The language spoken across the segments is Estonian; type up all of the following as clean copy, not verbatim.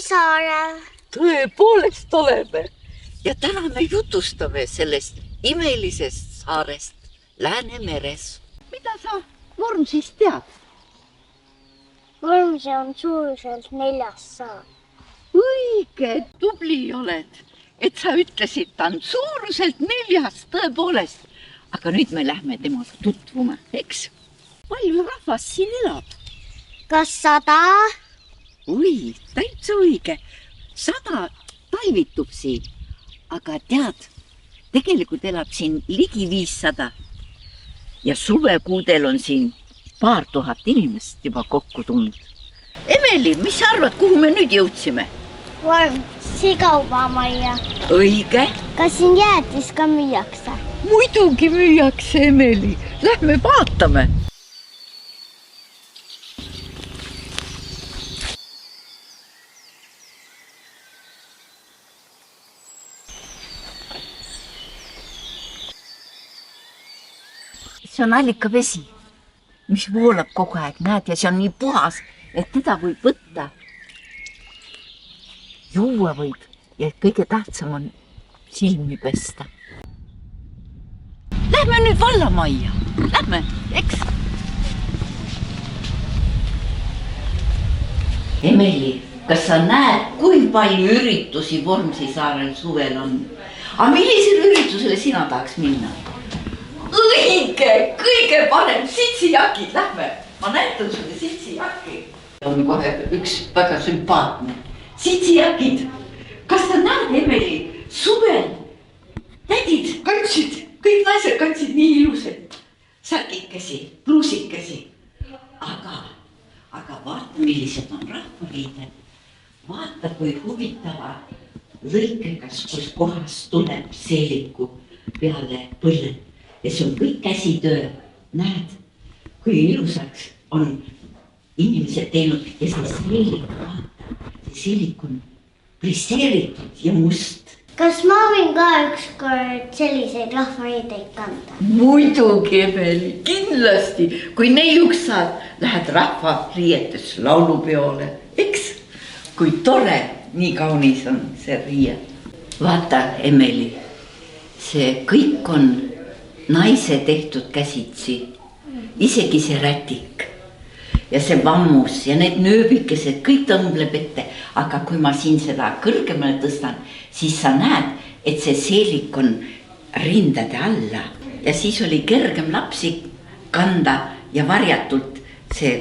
saarel. Tõepoolest oleme. Ja täna me jutustame sellest imelisest saarest Läänemeres. Mida sa Vormsist tead? Vormsi on suuruselt 4 saar. Õige, tubli oled, et sa ütlesid, ta on suuruselt 4, tõepoolest. Aga nüüd me lähme temaga tutvuma, eks? Palju rahvast siin elab? Kas 100? Oi, täitsa õige. 100 talvitub siin. Aga tead, tegelikult elab siin ligi 500. Ja suvekuudel on siin paar tuhat inimest juba kokku tulnud. Emeli, mis sa arvad, kuhu me nüüd jõudsime? Vormsi kaubamajja. Õige. Kas siin jäätis ka müüakse? Muidugi müüakse, Emeli. Lähme vaatame. See on allikavesi, mis voolab kogu aeg, näed, ja see on nii puhas, et teda võib võtta. Juua võib ja kõige tähtsam on silmi pesta. Lähme nüüd vallamajja. Lähme, eks? Emeli, kas sa näed, kui palju üritusi Vormsi saarel suvel on? Aga millisele üritusele sina tahaks minna? Õige, kõige parem sitsijakid, lähme. Ma näitan sulle sitsijakid. On kohe üks väga sümpaatne. Sitsijakid. Kas sa näed, Emeli, suvel tädid kandsid, kõik naised kandsid nii ilusad särgikesi, pluusikesi. Aga vaata, millised on rahvaliided. Vaata, kui huvitava lõikekas, kus kohas tuleb seeliku peale põlled. Ja see on kõik käsitöö. Näed, kui ilusaks on inimesed teinud ja see seelik, vaata, see seelik on plisseeritud ja must. Kas ma võin ka ükskord selliseid rahvariideid kanda? Muidugi, Emeli, kindlasti. Kui neiuks saad, lähed rahvariietes laulupeole. Eks, kui tore, nii kaunis on see riie. Vaata, Emeli, see kõik on naise tehtud käsitsi, isegi see rätik ja see vammus ja need nööbikesed, kõik tõmbleb ette. Aga kui ma siin seda kõrgemale tõstan, siis sa näed, et see seelik on rindade alla. Ja siis oli kergem lapsi kanda ja varjatult see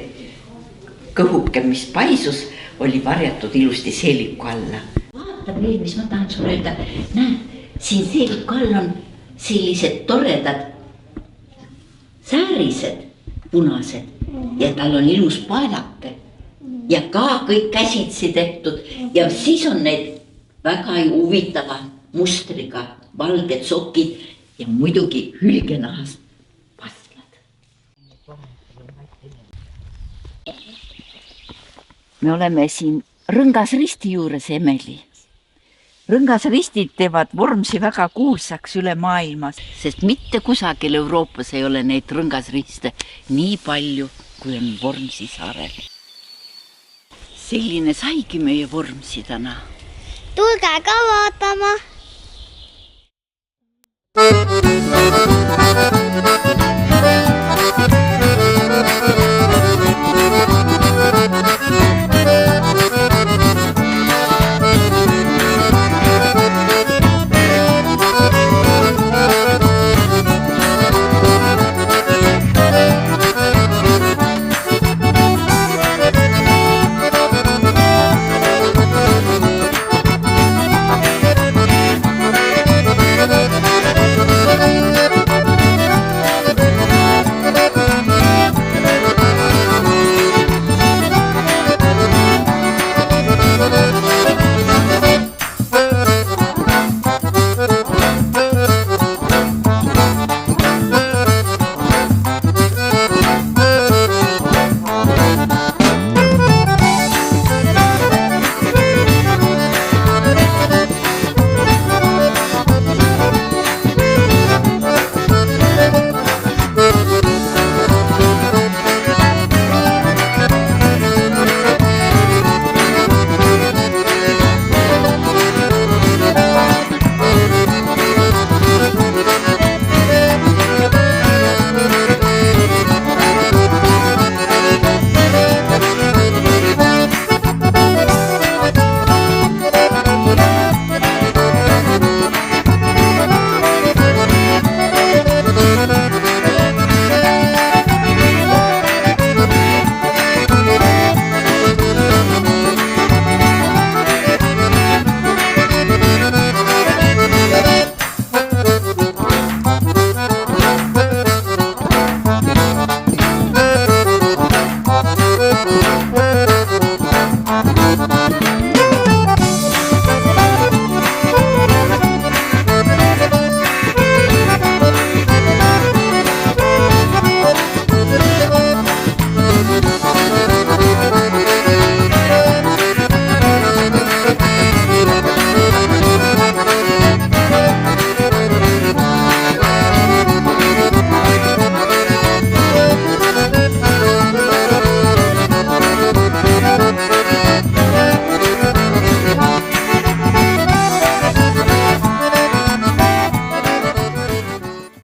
kõhuke, mis paisus, oli varjatud ilusti seeliku alla. Vaata veel, mis ma tahan sulle öelda. Näed, siin seeliku all on sellised toredad säärised, punased ja tal on ilus paelake ja ka kõik käsitsi tehtud ja siis on need väga huvitava mustriga valged sokid ja muidugi hülgenahast pastlad. Me oleme siin Rõngasristi juures, Emeli. Rõngasristid teevad Vormsi väga kuulsaks üle maailmas, sest mitte kusagil Euroopas ei ole neid rõngasriste nii palju, kui on Vormsi saarel. Selline saigi meie Vormsi täna. Tulge ka vaatama!